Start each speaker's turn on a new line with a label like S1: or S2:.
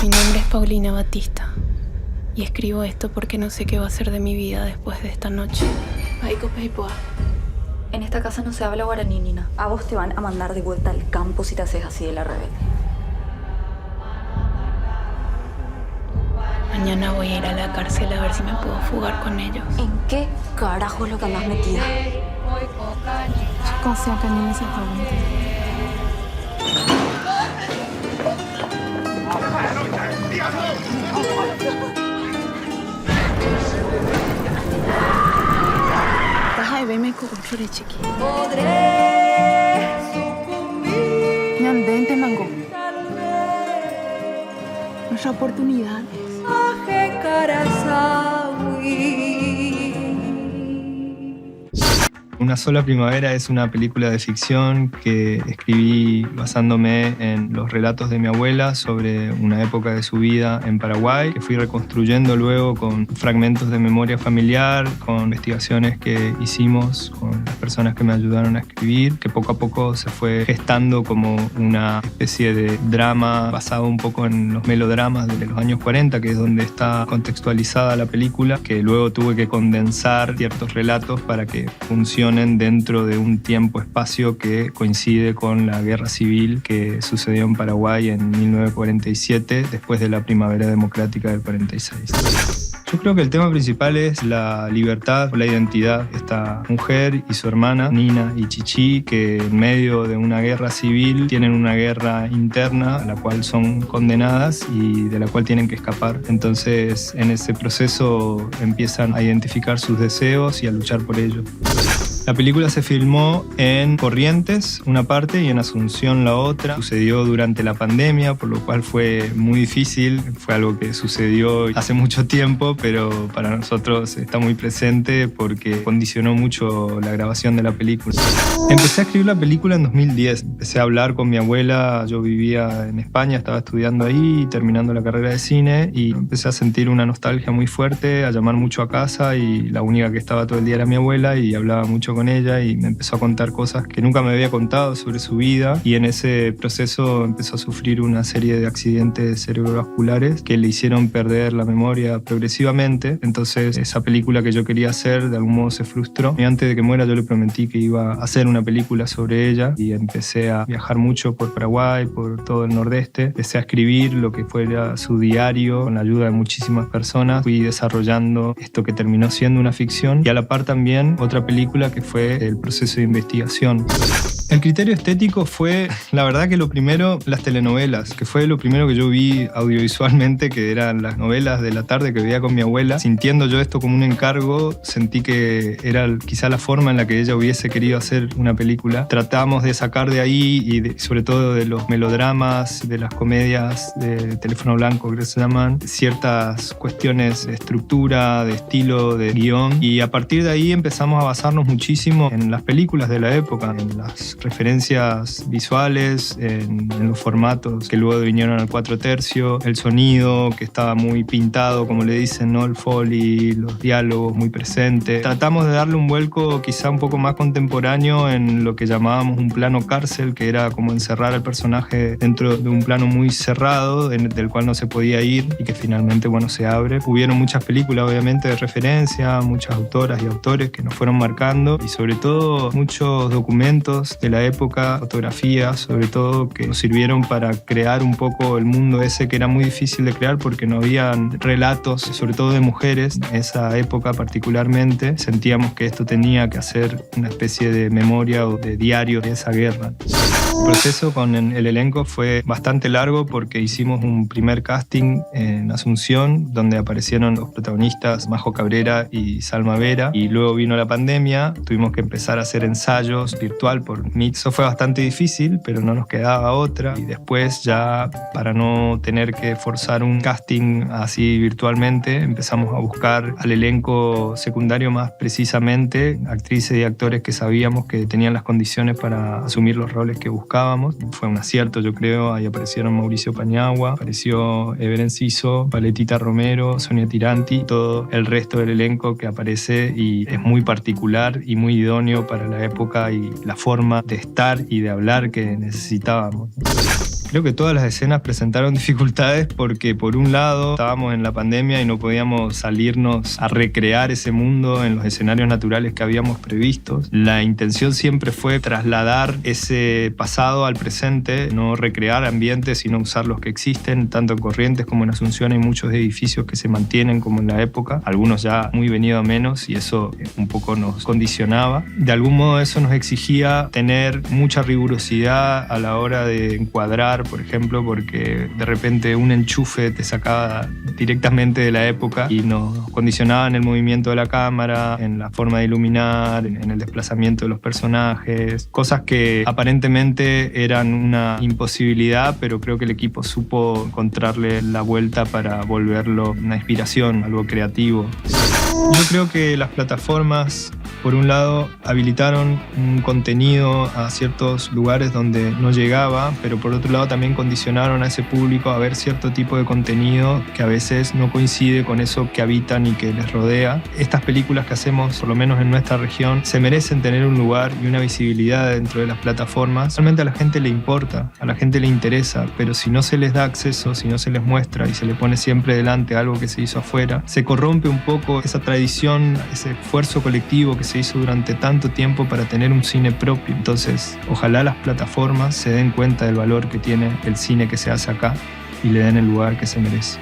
S1: Mi nombre es Paulina Batista y escribo esto porque no sé qué va a ser de mi vida después de esta noche.
S2: En esta casa no se habla guaraní, Nina. A vos te van a mandar de vuelta al campo si te haces así de la rebelde.
S1: Mañana voy a ir a la cárcel a ver si me puedo fugar con ellos.
S2: ¿En qué carajo es lo que andas metida?
S1: Nuestra oportunidad.
S3: Una sola primavera es una película de ficción que escribí basándome en los relatos de mi abuela sobre una época de su vida en Paraguay, que fui reconstruyendo luego con fragmentos de memoria familiar, con investigaciones que hicimos con las personas que me ayudaron a escribir, que poco a poco se fue gestando como una especie de drama basado un poco en los melodramas de los años 40, que es donde está contextualizada la película, que luego tuve que condensar ciertos relatos para que funcionen dentro de un tiempo-espacio que coincide con la guerra civil que sucedió en Paraguay en 1947, después de la primavera democrática del 46. Yo creo que el tema principal es la libertad o la identidad. Esta mujer y su hermana, Nina y Chichi, que en medio de una guerra civil tienen una guerra interna a la cual son condenadas y de la cual tienen que escapar. Entonces, en ese proceso empiezan a identificar sus deseos y a luchar por ellos. La película se filmó en Corrientes, una parte, y en Asunción, la otra. Sucedió durante la pandemia, por lo cual fue muy difícil. Fue algo que sucedió hace mucho tiempo, pero para nosotros está muy presente porque condicionó mucho la grabación de la película. Empecé a escribir la película en 2010. Empecé a hablar con mi abuela. Yo vivía en España, estaba estudiando ahí, terminando la carrera de cine, y empecé a sentir una nostalgia muy fuerte, a llamar mucho a casa, y la única que estaba todo el día era mi abuela, y hablaba mucho con ella y me empezó a contar cosas que nunca me había contado sobre su vida, y en ese proceso empezó a sufrir una serie de accidentes cerebrovasculares que le hicieron perder la memoria progresivamente. Entonces esa película que yo quería hacer de algún modo se frustró, y antes de que muera yo le prometí que iba a hacer una película sobre ella, y empecé a viajar mucho por Paraguay, por todo el nordeste. Empecé a escribir lo que fuera su diario con la ayuda de muchísimas personas. Fui desarrollando esto que terminó siendo una ficción, y a la par también otra película que fue el proceso de investigación. El criterio estético fue, la verdad, que lo primero, las telenovelas, que fue lo primero que yo vi audiovisualmente, que eran las novelas de la tarde que veía con mi abuela. Sintiendo yo esto como un encargo, sentí que era quizá la forma en la que ella hubiese querido hacer una película. Tratamos de sacar de ahí, y sobre todo de los melodramas, de las comedias de teléfono blanco, que se llaman, ciertas cuestiones de estructura, de estilo, de guión, y a partir de ahí empezamos a basarnos muchísimo en las películas de la época, en las referencias visuales, en los formatos que luego vinieron al 4/3, el sonido que estaba muy pintado, como le dicen, ¿no? El foley, los diálogos muy presentes. Tratamos de darle un vuelco quizá un poco más contemporáneo en lo que llamábamos un plano cárcel, que era como encerrar al personaje dentro de un plano muy cerrado, del cual no se podía ir, y que finalmente, bueno, se abre. Hubieron muchas películas, obviamente, de referencia, muchas autoras y autores que nos fueron marcando, y sobre todo muchos documentos de la época, fotografías sobre todo, que nos sirvieron para crear un poco el mundo ese que era muy difícil de crear porque no habían relatos, sobre todo de mujeres. En esa época particularmente sentíamos que esto tenía que hacer una especie de memoria o de diario de esa guerra. El proceso con el elenco fue bastante largo porque hicimos un primer casting en Asunción donde aparecieron los protagonistas Majo Cabrera y Salma Vera, y luego vino la pandemia, tuvimos que empezar a hacer ensayos virtual por Meet. Eso fue bastante difícil, pero no nos quedaba otra, y después ya, para no tener que forzar un casting así virtualmente, empezamos a buscar al elenco secundario, más precisamente actrices y actores que sabíamos que tenían las condiciones para asumir los roles que buscábamos. Fue un acierto, yo creo. Ahí aparecieron Mauricio Pañagua, apareció Ever Enciso, Valetita Romero, Sonia Tiranti, todo el resto del elenco que aparece, y es muy particular y muy idóneo para la época y la forma de estar y de hablar que necesitábamos. Creo que todas las escenas presentaron dificultades porque por un lado estábamos en la pandemia y no podíamos salirnos a recrear ese mundo en los escenarios naturales que habíamos previsto. La intención siempre fue trasladar ese pasado al presente, no recrear ambientes sino usar los que existen, tanto en Corrientes como en Asunción hay muchos edificios que se mantienen como en la época, algunos ya muy venido a menos y eso un poco nos condicionaba. De algún modo eso nos exigía tener mucha rigurosidad a la hora de encuadrar, por ejemplo, porque de repente un enchufe te sacaba directamente de la época y nos condicionaba en el movimiento de la cámara, en la forma de iluminar, en el desplazamiento de los personajes, cosas que aparentemente eran una imposibilidad, pero creo que el equipo supo encontrarle la vuelta para volverlo una inspiración, algo creativo. Yo creo que las plataformas, por un lado, habilitaron un contenido a ciertos lugares donde no llegaba, pero por otro lado también condicionaron a ese público a ver cierto tipo de contenido que a veces no coincide con eso que habitan y que les rodea. Estas películas que hacemos, por lo menos en nuestra región, se merecen tener un lugar y una visibilidad dentro de las plataformas. Realmente a la gente le importa, a la gente le interesa, pero si no se les da acceso, si no se les muestra y se le pone siempre delante algo que se hizo afuera, se corrompe un poco esa tradición, ese esfuerzo colectivo que se hizo durante tanto tiempo para tener un cine propio. Entonces, ojalá las plataformas se den cuenta del valor que tiene el cine que se hace acá y le den el lugar que se merece.